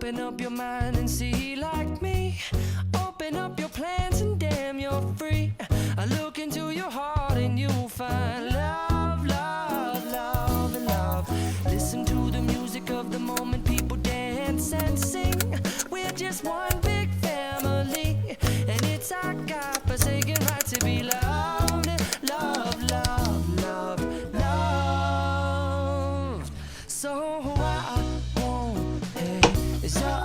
Open up your mind and see like me. Open up your plans and damn, you're free. I look into your heart and you'll find love, love, love, and love. Listen to the music of the moment, people dance and sing. We're just one big family, and it's our God-forsaken right to be loved, love, love, love, love. So I won't hesitate.